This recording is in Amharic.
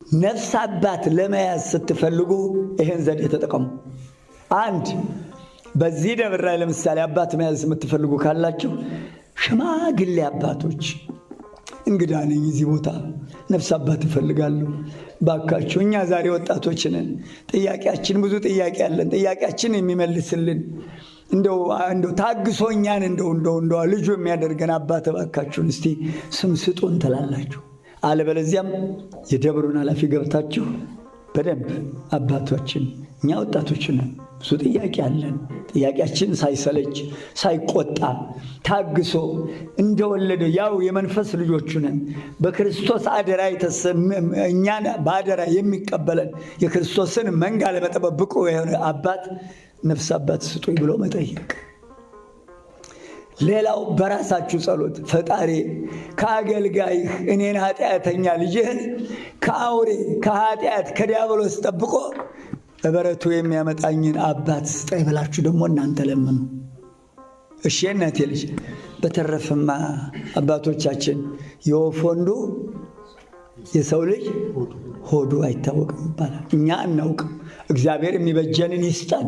ነፍስ አባት ለመያዝ ስትፈልጉ ይሄን ዘዴ ተጠቀሙ። አንድ በዚህ ደብር ላይ ለምሳሌ አባት መያዝ የምትፈልጉ ካላችሁ ሽማግሌ አባቶች እንግዳ ነኝ እዚህ ቦታ ነፍስ አባት እፈልጋለሁ ባካችሁ። እኛ ዛሬ ወጣቶች ነን፣ ጥያቄያችን ብዙ ጥያቄ አለን። ጥያቄያችን የሚመልስልን እንደው ታግሶኛን እንደው ልጁ የሚያደርገን አባት ባካችሁን እስቲ ስም ስጡን ትላላችሁ። አለበለዚያም የደብሩን ኃላፊ ገብታችሁ በደንብ አባቶችን እኛ ወጣቶች ነን፣ ብዙ ጥያቄ አለን። ጥያቄያችን ሳይሰለች ሳይቆጣ ታግሶ እንደወለደ ያው የመንፈስ ልጆቹ ነን። በክርስቶስ አደራ እኛን በአደራ የሚቀበለን የክርስቶስን መንጋ ለመጠበቅ ብቁ የሆነ አባት ነፍስ አባት ስጡኝ ብሎ መጠየቅ። ሌላው በራሳችሁ ጸሎት ፈጣሪ ከአገልጋይህ እኔን ኃጢአተኛ ልጅህን ከአውሬ ከኃጢአት ከዲያብሎስ ጠብቆ በበረቱ የሚያመጣኝን አባት ስጠኝ ብላችሁ ደግሞ እናንተ ለምኑ። እሺ እናቴ ልጅ። በተረፈማ አባቶቻችን የወፍ ወንዱ የሰው ልጅ ሆዱ አይታወቅም ይባላል። እኛ አናውቅም። እግዚአብሔር የሚበጀንን ይስጠን።